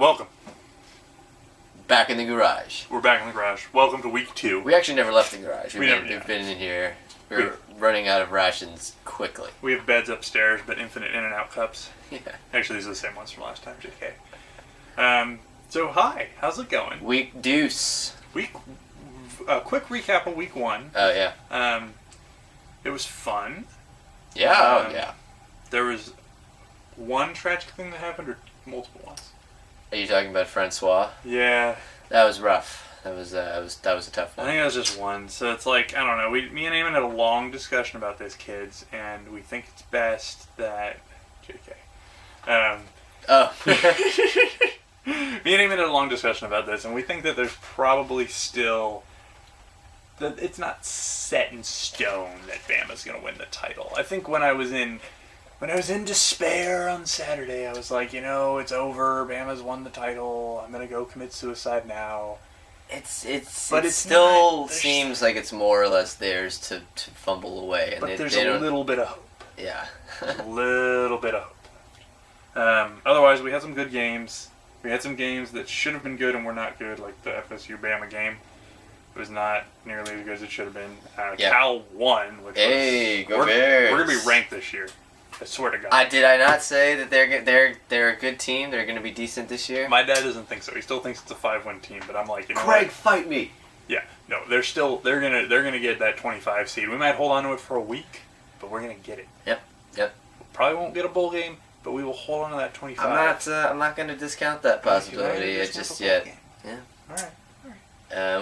Welcome. Back in the garage. We're back in the garage. Welcome to week 2. We actually never left the garage. We've been in here. We're running out of rations quickly. We have beds upstairs, but infinite in and out cups. Yeah. Actually, these are the same ones from last time, JK. So, hi. How's it going? Week deuce. Quick recap of week 1. Oh, yeah. It was fun. Yeah, yeah. There was one tragic thing that happened, or multiple ones? Are you talking about Francois? Yeah. That was rough. That was a tough one. I think that was just one. So it's like, I don't know. Me and Eamon had a long discussion about this, kids, and we think it's best that... JK. Me and Eamon had a long discussion about this, and we think that there's probably still... that it's not set in stone that Bama's going to win the title. I think when I was in despair on Saturday, I was like, it's over. Bama's won the title. I'm going to go commit suicide now. It still seems like it's more or less theirs to fumble away. And but there's a little bit of hope. Yeah. A little bit of hope. Otherwise, we had some good games. We had some games that should have been good and were not good, like the FSU-Bama game. It was not nearly as good as it should have been. Cal won, which go Bears. We're going to be ranked this year. I swear to God. Did I not say that they're a good team? They're going to be decent this year? My dad doesn't think so. He still thinks it's a 5-win team, but I'm like, Craig, fight me. Yeah, no, they're gonna get that 25 seed. We might hold on to it for a week, but we're gonna get it. Yep. Probably won't get a bowl game, but we will hold on to that 25. I'm not going to discount that possibility just yet. Yeah. All right.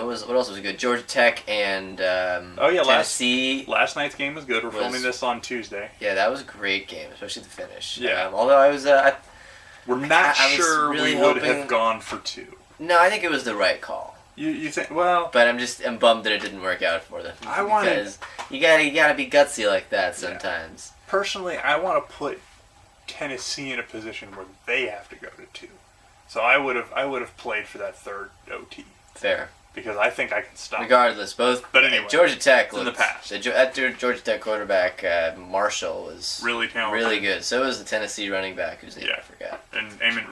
What else was good? Georgia Tech and Tennessee. Last night's game was good. We're filming this on Tuesday. Yeah, that was a great game, especially the finish. Yeah. Although I was, we're not sure really we would have gone for 2. No, I think it was the right call. You think? Well, but I'm bummed that it didn't work out for them. Because you gotta be gutsy like that sometimes. Yeah. Personally, I want to put Tennessee in a position where they have to go to 2. So I would have played for that third OT. Fair. Because I think I can stop. Regardless, both. But anyway, Georgia Tech in the past. That Georgia Tech quarterback Marshall was really talented, really good. So was the Tennessee running back whose name I forgot. And Eamon,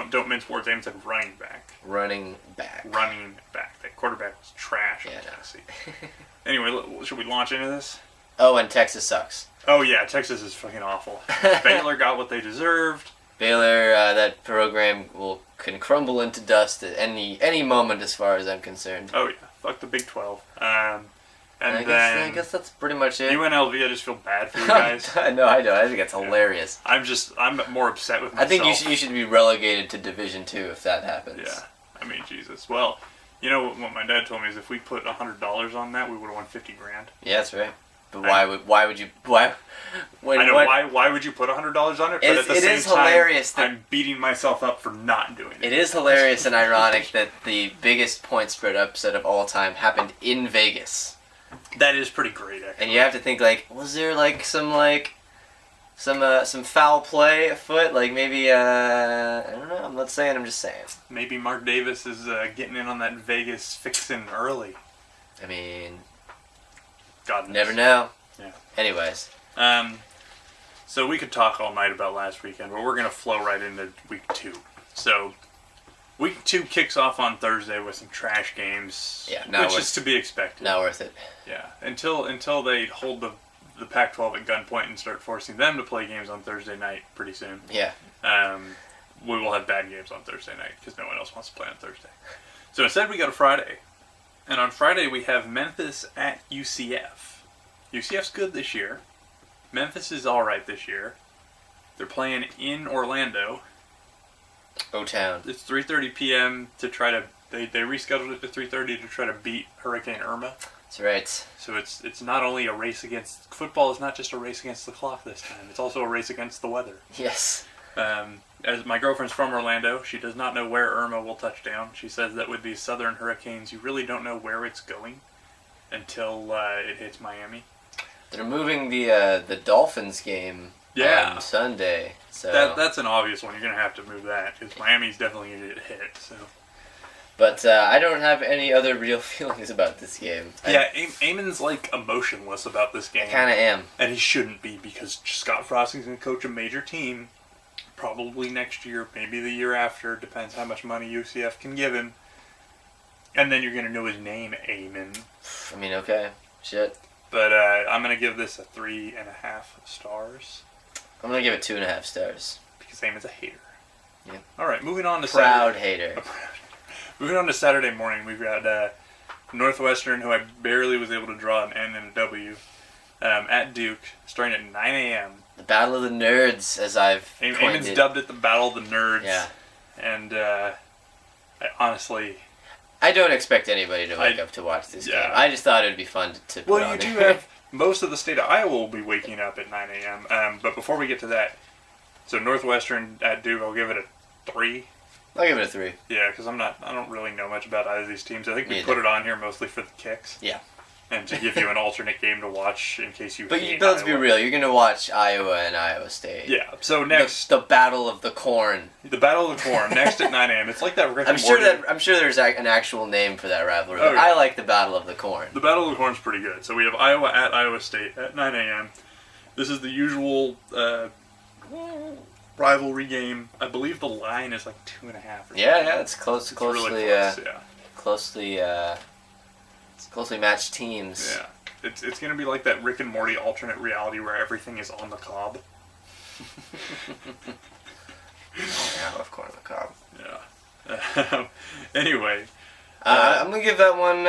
don't mince words. Eamon said running back. Running back. That quarterback was trash in Tennessee. Anyway, should we launch into this? Oh, and Texas sucks. Oh yeah, Texas is fucking awful. Baylor got what they deserved. Baylor, that program can crumble into dust at any moment, as far as I'm concerned. Oh yeah, fuck the Big 12. I guess that's pretty much it. UNLV, I just feel bad for you guys. No, I don't. I think that's hilarious. I'm more upset with myself. I think you should be relegated to Division II if that happens. Yeah, I mean Jesus. Well, what my dad told me is if we put $100 on that, we would have won $50,000. Yeah, that's right. But why would you? Why would you put $100 on it? But at the same time, hilarious I'm beating myself up for not doing it. It is hilarious and ironic that the biggest point spread upset of all time happened in Vegas. That is pretty great, actually. And you have to think was there some foul play afoot? Like maybe I don't know. I'm not saying. I'm just saying. Maybe Mark Davis is getting in on that Vegas fixing early. I mean. God knows. Never know. Yeah. Anyways. So we could talk all night about last weekend, but we're going to flow right into week 2. So, week 2 kicks off on Thursday with some trash games, which is to be expected. Not worth it. Yeah. Until they hold the Pac-12 at gunpoint and start forcing them to play games on Thursday night pretty soon. Yeah. We will have bad games on Thursday night because no one else wants to play on Thursday. So instead we go to Friday. And on Friday, we have Memphis at UCF. UCF's good this year. Memphis is all right this year. They're playing in Orlando. O-Town. It's 3:30 p.m. to try to... They rescheduled it to 3:30 to try to beat Hurricane Irma. That's right. So it's not only a race against... Football is not just a race against the clock this time. It's also a race against the weather. Yes. As my girlfriend's from Orlando, she does not know where Irma will touch down. She says that with these southern hurricanes, you really don't know where it's going until it hits Miami. They're moving the Dolphins game on Sunday. So that's an obvious one. You're going to have to move that because Miami's definitely going to get hit. So. But I don't have any other real feelings about this game. Eamon's emotionless about this game. I kind of am. And he shouldn't be because Scott Frosting's going to coach a major team. probably next year, maybe the year after. Depends how much money UCF can give him. And then you're going to know his name, Amen. I mean, okay. Shit. But I'm going to give this a 3.5 stars. I'm going to give it 2.5 stars. Because Amen's a hater. Yeah. All right, moving on to Proud Saturday. hater. Moving on to Saturday morning, we've got Northwestern, who I barely was able to draw an N and a W, at Duke, starting at 9 a.m. The Battle of the Nerds, as I've coined Amen's it. dubbed it the Battle of the Nerds. Yeah. And I honestly... I don't expect anybody to wake up to watch this game. I just thought it would be fun to put Well, on you do there. have... Most of the state of Iowa will be waking up at 9 a.m. But before we get to that, so Northwestern at Duke, I'll give it a 3. I'll give it a 3. Yeah, because I don't really know much about either of these teams. I think we Neither. put it on here mostly for the kicks. Yeah. And to give you an alternate game to watch in case you But hate let's be Iowa. real, you're going to watch Iowa and Iowa State. Yeah, so next... The Battle of the Corn. The Battle of the Corn, next at 9 a.m. It's like that Rick I'm and sure Morty. there's an actual name for that rivalry, Oh, but yeah. I like the Battle of the Corn. The Battle of the Corn's pretty good. So we have Iowa at Iowa State at 9 a.m. This is the usual rivalry game. I believe the line is like 2.5 or something. Yeah, it's closely really close, yeah. closely matched teams. Yeah. It's going to be like that Rick and Morty alternate reality where everything is on the cob. Yeah, of course, the cob. Yeah. Anyway. I'm going to give that one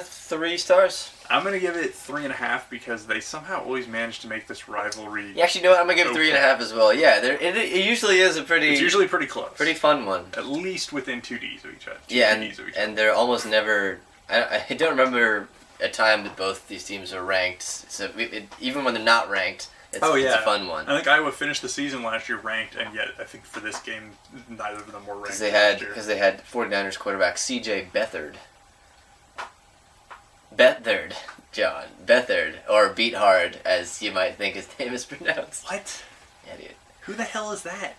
3 stars. I'm going to give it 3.5 because they somehow always manage to make this rivalry... Yeah, actually, you know what? I'm going to give it Okay. 3.5 as well. Yeah, it usually is a pretty... It's usually pretty close. Pretty fun one. At least within 2 Ds of each other. Yeah, TDs of each and they're almost never... I don't remember a time that both these teams are ranked. So even when they're not ranked, it's a fun one. I think Iowa finished the season last year ranked, and yet I think for this game, neither of them were ranked. Because they had 49ers quarterback C.J. Beathard. Beathard, John. Beathard, or Beathard, as you might think his name is pronounced. What? Yeah, dude. Who the hell is that?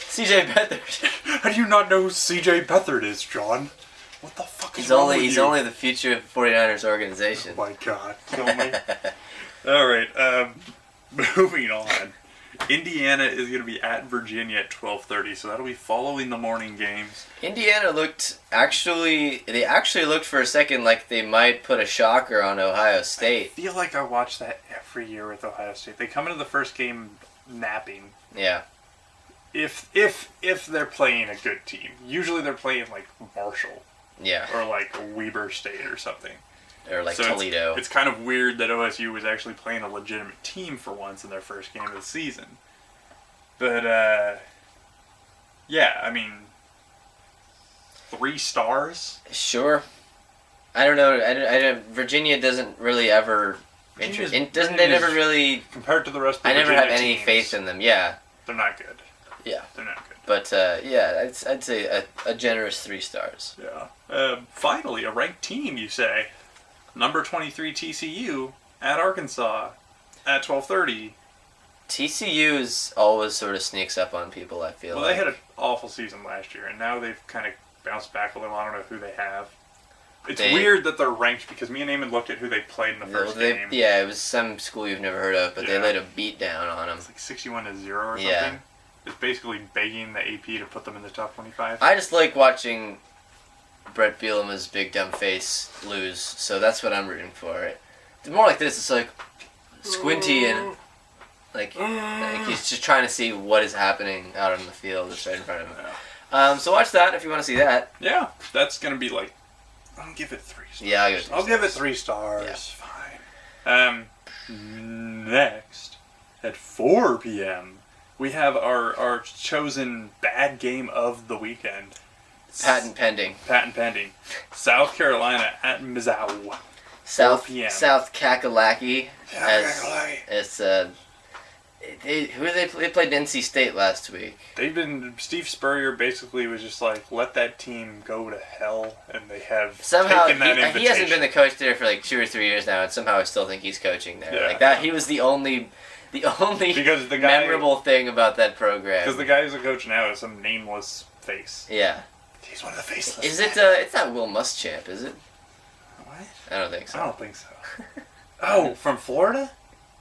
C.J. Beathard. How do you not know who C.J. Beathard is, John? What the fuck is wrong with He's you? only the future of the 49ers organization. Oh my god. Kill me. Alright, moving on. Indiana is going to be at Virginia at 12:30, so that'll be following the morning games. Indiana they actually looked for a second like they might put a shocker on Ohio State. I feel like I watch that every year with Ohio State. They come into the first game napping. Yeah. If they're playing a good team. Usually they're playing like Marshall. Yeah. Or like Weber State or something. Or like So Toledo. It's kind of weird that OSU was actually playing a legitimate team for once in their first game of the season. But, yeah, I mean, 3 stars? Sure. I don't know. Virginia doesn't really ever... They never really... Compared to the rest of the I never Virginia have any teams, faith in them, yeah. They're not good. Yeah. They're not good. But, yeah, I'd say a generous 3 stars. Yeah. Finally, a ranked team, you say. Number 23 TCU at Arkansas at 12:30. TCU always sort of sneaks up on people, I feel Well, like. they had an awful season last year, and now they've kind of bounced back a little. I don't know who they have. It's weird that they're ranked because me and Eamon looked at who they played in the first game. Yeah, it was some school you've never heard of, but they laid a beat down on them. It's like 61-0 or something. Yeah. It's basically begging the AP to put them in the top 25. I just like watching Brett Bielema's big dumb face lose, so that's what I'm rooting for. It's more like this. It's like squinty and like he's just trying to see what is happening out on the field that's right in front of him. So watch that if you want to see that. Yeah, that's gonna be like, I'll give it 3 stars. Yeah, I'll give it 3 stars. Yeah. Fine. Next at 4 p.m. we have our chosen bad game of the weekend. Patent pending. South Carolina at Mizzou. South 4 p.m. South Kakalaki. Kakalaki. It's they played NC State last week. Steve Spurrier basically was just like, let that team go to hell, and they have somehow taken that invitation. he hasn't been the coach there for like 2 or 3 years now, and somehow I still think he's coaching there. Yeah. Like that, he was the only because the guy, memorable thing about that program. Because the guy who's a coach now is some nameless face. Yeah. He's one of the faceless. Is it? It's not Will Muschamp, is it? What? I don't think so. I don't think so. Oh, from Florida?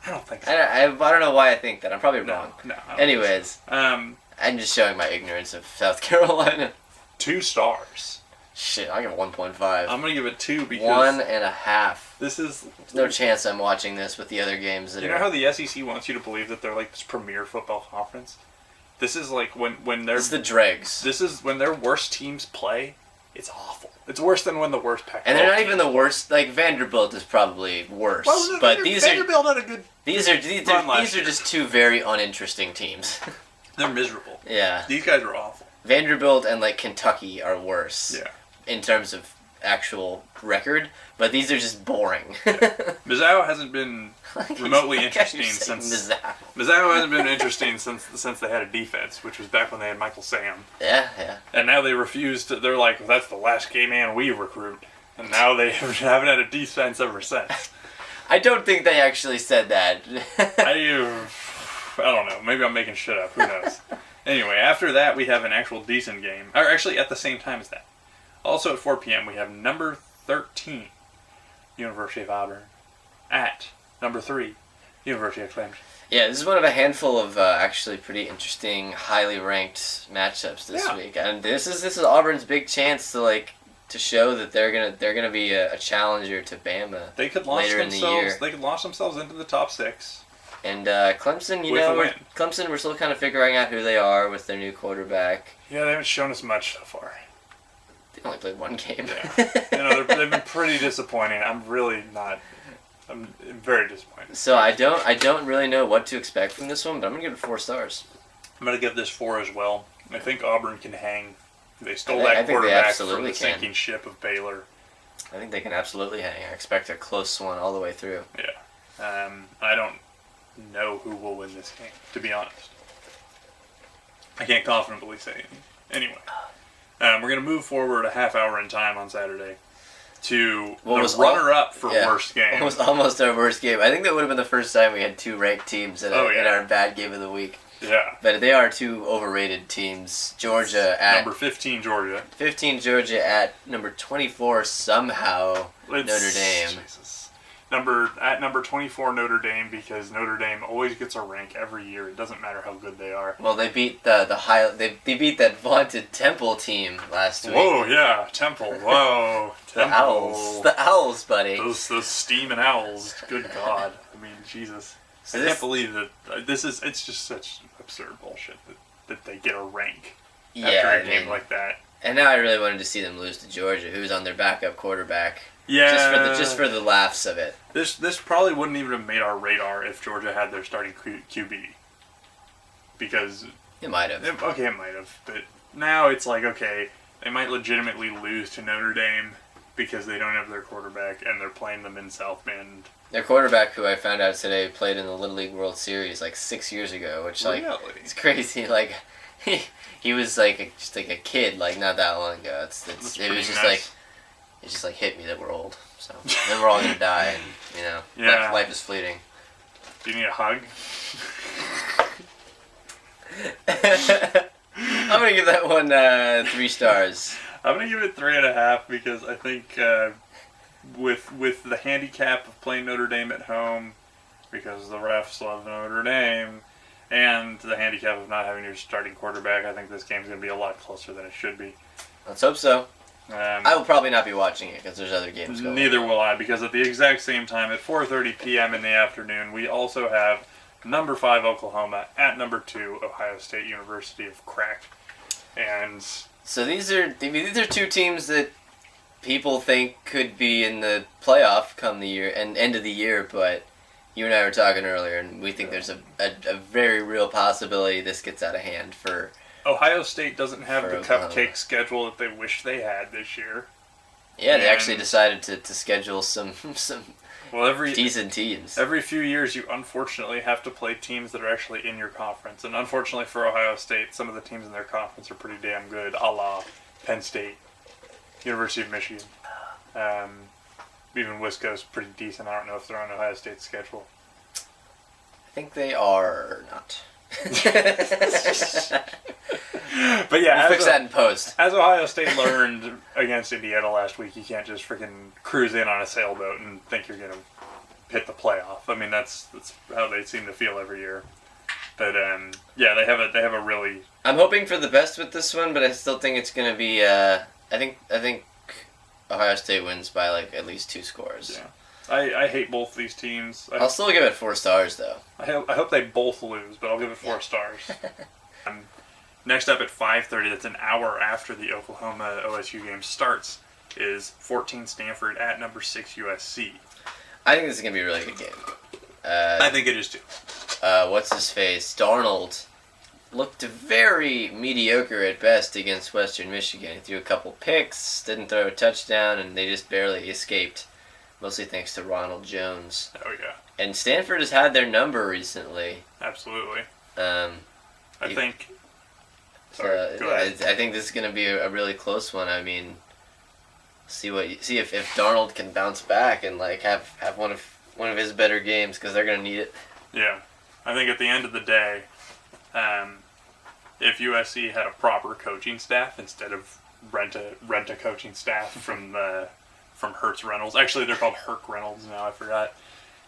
I don't think so. I don't know why I think that. I'm probably wrong. No. Anyways, So. I'm just showing my ignorance of South Carolina. 2 stars. Shit, I'll give it 1.5. I'm gonna give it 2 because 1.5. this is. There's no chance I'm watching this with the other games that You know how the SEC wants you to believe that they're like this premier football conference? This is like when they're. This is the dregs. This is when their worst teams play. It's awful. It's worse than when the worst Pac-12 And they're not even the worst. Like Vanderbilt is probably worse. Well, but Vanderbilt had a good. these are just 2 very uninteresting teams. They're miserable. Yeah. These guys are awful. Vanderbilt and like Kentucky are worse. Yeah. In terms of actual record, but these are just boring. Mizzou hasn't been remotely interesting since Mizzou hasn't been interesting since they had a defense, which was back when they had Michael Sam. Yeah. And now they refuse to. They're like, well, that's the last gay man we recruit, and now they haven't had a defense ever since. I don't think they actually said that. I don't know. Maybe I'm making shit up. Who knows? Anyway, after that we have an actual decent game. Or actually, at the same time as that. Also at 4 p.m. we have number 13, University of Auburn, at number 3, University of Clemson. Yeah, this is one of a handful of actually pretty interesting, highly ranked matchups this week, and this is Auburn's big chance to show that they're gonna be a challenger to Bama. They could launch themselves. They could launch themselves into the top 6. And Clemson, Clemson, we're still kind of figuring out who they are with their new quarterback. Yeah, they haven't shown us much so far. They only played 1 game. Yeah. They've been pretty disappointing. I'm very disappointed. So I don't really know what to expect from this one, but I'm gonna give it 4 stars. I'm gonna give this 4 as well. I think Auburn can hang. They stole that quarterback from the sinking ship of Baylor. I think they can absolutely hang. I expect a close one all the way through. Yeah. I don't know who will win this game, to be honest. I can't confidently say anything. Anyway, we're going to move forward a half hour in time on Saturday to the runner-up for worst game. It was almost our worst game. I think that would have been the first time we had 2 ranked teams in our bad game of the week. Yeah. But they are 2 overrated teams. Georgia at... Number 15, Georgia. 15, Georgia at number 24, somehow, Notre Dame. Jesus. Number 24, Notre Dame, because Notre Dame always gets a rank every year. It doesn't matter how good they are. Well, they beat they beat that vaunted Temple team last week. Whoa, yeah, Temple. Whoa, Temple. The Owls, buddy. Those steaming Owls. Good God. I mean, Jesus. I can't believe that it's just such absurd bullshit that they get a rank after a game like that. And now I really wanted to see them lose to Georgia, who's on their backup quarterback. Yeah. Just for the laughs of it. This probably wouldn't even have made our radar if Georgia had their starting QB. Because... It might have. Okay, it might have. But now it's like, okay, they might legitimately lose to Notre Dame because they don't have their quarterback and they're playing them in South Bend. Their quarterback, who I found out today, played in the Little League World Series 6 years ago, which it's crazy. He was just a kid not that long ago. It was just nice. It just hit me that we're old. So then we're all gonna die, and life is fleeting. Do you need a hug? I'm gonna give that one 3 stars. I'm gonna give it 3.5 because I think with the handicap of playing Notre Dame at home, because the refs love Notre Dame, and the handicap of not having your starting quarterback, I think this game's gonna be a lot closer than it should be. Let's hope so. I will probably not be watching it because there's other games going on. Neither will I, because at the exact same time, at 4:30 p.m. in the afternoon, we also have number 5 Oklahoma at number 2 Ohio State University of Crack. And so these are 2 teams that people think could be in the playoff come the year and end of the year, but you and I were talking earlier, and we think there's a very real possibility this gets out of hand for. Ohio State doesn't have the Oklahoma. Cupcake schedule that they wish they had this year. Yeah, they actually decided to schedule some decent teams. Every few years, you unfortunately have to play teams that are actually in your conference. And unfortunately for Ohio State, some of the teams in their conference are pretty damn good, a la Penn State, University of Michigan. Even Wisco's pretty decent. I don't know if they're on Ohio State's schedule. I think they are not. But yeah, we'll fix that in post. As Ohio State learned against Indiana last week, you can't just freaking cruise in on a sailboat and think you're gonna hit the playoff. I mean, that's how they seem to feel every year. But yeah, they have a really. I'm hoping for the best with this one, but I still think it's gonna be. I think Ohio State wins by like at least 2 scores. Yeah. I hate both these teams. I'll still give it 4 stars though. I hope they both lose, but I'll give it 4 stars. Next up at 5:30, that's an hour after the Oklahoma OSU game starts, is 14 Stanford at number 6 USC. I think this is gonna be a really good game. I think it is too. What's his face? Darnold looked very mediocre at best against Western Michigan. He threw a couple picks, didn't throw a touchdown, and they just barely escaped. Mostly thanks to Ronald Jones. Oh, yeah. And Stanford has had their number recently. Absolutely. I think... Sorry, go ahead. I think this is going to be a really close one. I mean, see if Darnold can bounce back and like have one of his better games, because they're going to need it. Yeah. I think at the end of the day, if USC had a proper coaching staff instead of rent a coaching staff from Hertz Reynolds. Actually, they're called Herc Reynolds now. I forgot.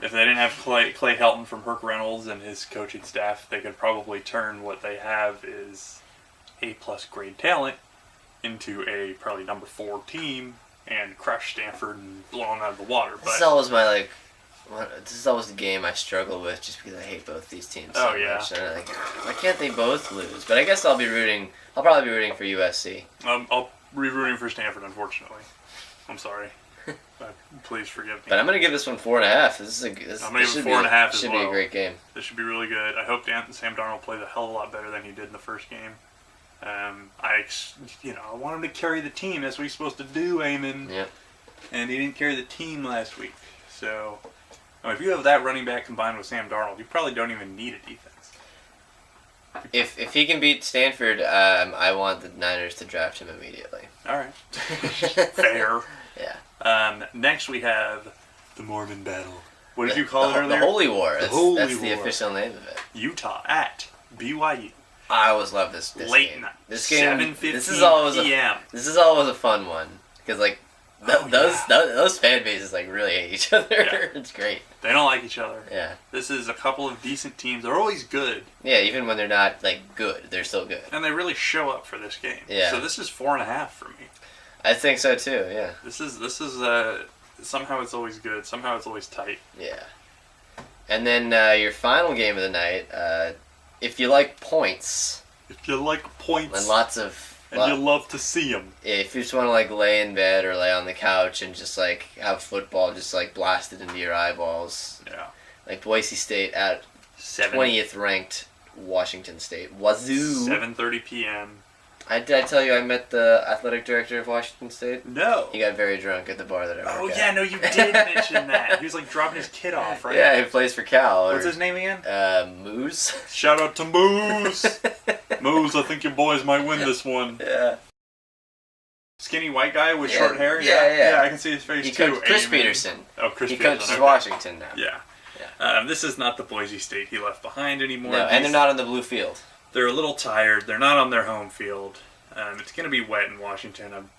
If they didn't have Clay Helton from Herc Reynolds and his coaching staff, they could probably turn what they have is A+ grade talent into a probably number 4 team and crush Stanford and blow them out of the water. But this is always this is always the game I struggle with, just because I hate both these teams so much. And I'm like, why can't they both lose? But I guess I'll probably be rooting for USC. I'll be rooting for Stanford, unfortunately. I'm sorry. Please forgive me. But I'm gonna give this one 4.5. I'm gonna give it 4.5 as well. Should be a great game. This should be really good. I hope Sam Darnold plays a hell of a lot better than he did in the first game. I want him to carry the team. That's what he's supposed to do, Eamon. Yeah. And he didn't carry the team last week. So, if you have that running back combined with Sam Darnold, you probably don't even need a defense. If he can beat Stanford, I want the Niners to draft him immediately. All right. Fair. Yeah. Next we have the Mormon Battle. What did you call it earlier? The Holy War. That's War. The official name of it. Utah at BYU. I always love this Late game. night. This game. 7:15 This is always p.m. This is always a fun one, because like those fan bases like really hate each other. Yeah. It's great. They don't like each other. Yeah. This is a couple of decent teams. They're always good. Yeah, even when they're not like good, they're still good. And they really show up for this game. Yeah. So this is 4.5 for me. I think so too. Yeah. This is somehow it's always good. Somehow it's always tight. Yeah. And then your final game of the night, if you like points. If you like points. And lots of. And you love to see them. Yeah, if you just want to like lay in bed or lay on the couch and just like have football just like blasted into your eyeballs. Yeah. Like Boise State at 20th ranked Washington State. Wazoo. 7:30 p.m. Did I tell you I met the athletic director of Washington State? No. He got very drunk at the bar that I work at. Oh yeah, no, you did mention that. He was like dropping his kid off, right? Yeah, he plays for Cal. What's his name again? Moose. Shout out to Moose. Moose, I think your boys might win this one. Yeah. Skinny white guy with short hair? Yeah. I can see his face he too. Coached Chris Peterson. Oh, Chris Peterson. He Peterson. coaches Okay. Washington now. Yeah. This is not the Boise State he left behind anymore. No, and they're not on the blue field. They're a little tired. They're not on their home field. It's going to be wet in Washington, I'm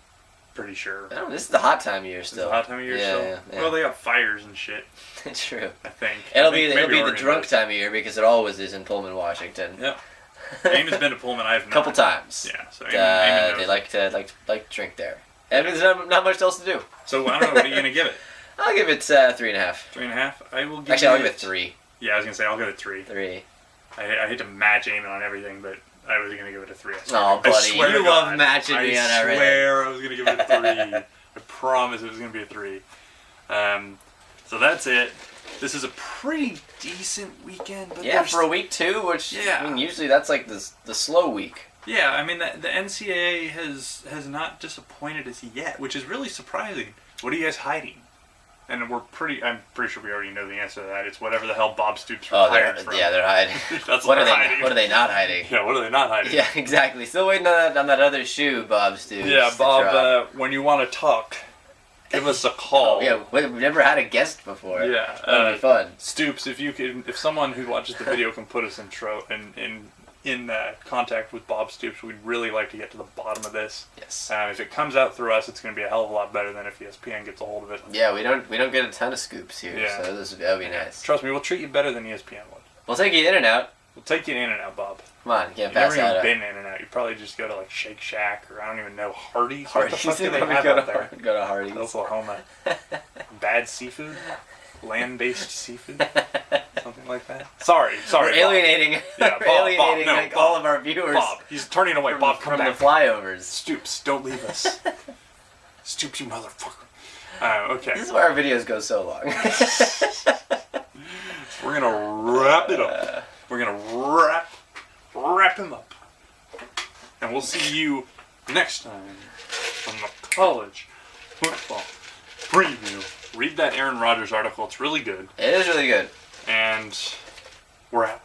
pretty sure. Oh, this is the hot time of year still. It's the hot time of year still? Yeah. Well, they got fires and shit. True. I think. It'll be the drunk time of year, because it always is in Pullman, Washington. Yep. Eamon's been to Pullman. I've not. A couple times. Yeah. So Eamon knows. They like to drink there. And there's not much else to do. So I don't know. What are you gonna give it? I'll give it 3.5. 3.5. I will give. Actually, I'll give it 3. Yeah, I was gonna say I'll give it 3. 3. I hate to match Eamon on everything, but I was gonna give it a 3. Oh, buddy, you love matching me on everything. I swear I was gonna give it a 3. I promise it was gonna be a 3. So that's it. This is a pretty decent weekend. But for a week 2, which yeah. I mean, usually that's like the slow week. Yeah, I mean the NCAA has not disappointed us yet, which is really surprising. What are you guys hiding? And I'm pretty sure we already know the answer to that. It's whatever the hell Bob Stoops retired from. Yeah, they're hiding. That's what they're are they hiding. What are they not hiding? Yeah, what are they not hiding? Yeah, exactly. Still waiting on that other shoe, Bob Stoops. Yeah, Bob. When you want to talk, give us a call. Oh, yeah, we've never had a guest before. Yeah, that'd be fun. Stoops, if someone who watches the video can put us in in contact with Bob Stoops. We'd really like to get to the bottom of this. Yes. If it comes out through us, it's going to be a hell of a lot better than if ESPN gets a hold of it. Yeah, we don't get a ton of scoops here, Yeah. so that'll be nice. Trust me, we'll treat you better than ESPN would. We'll take you in and out. We'll take you in and out, Bob. Come on, you can't You've pass never even out. been in and out. You probably just go to like Shake Shack or I don't even know, Hardee's. Hardee's. What the fuck do they Maybe have out there? go to Hardee's. Oklahoma. Bad seafood? Land-based seafood? Something like that? Sorry, We're alienating, Yeah, we're Bob, alienating no, like Bob, all of our viewers Bob, he's turning away. Bob, come from back. the flyovers. Stoops, don't leave us. Stoops, you motherfucker. Okay. This is why our videos go so long. We're gonna wrap it up. We're gonna wrap him up. And we'll see you next time on the college football preview. Read that Aaron Rodgers article. It's really good. It is really good. And we're out.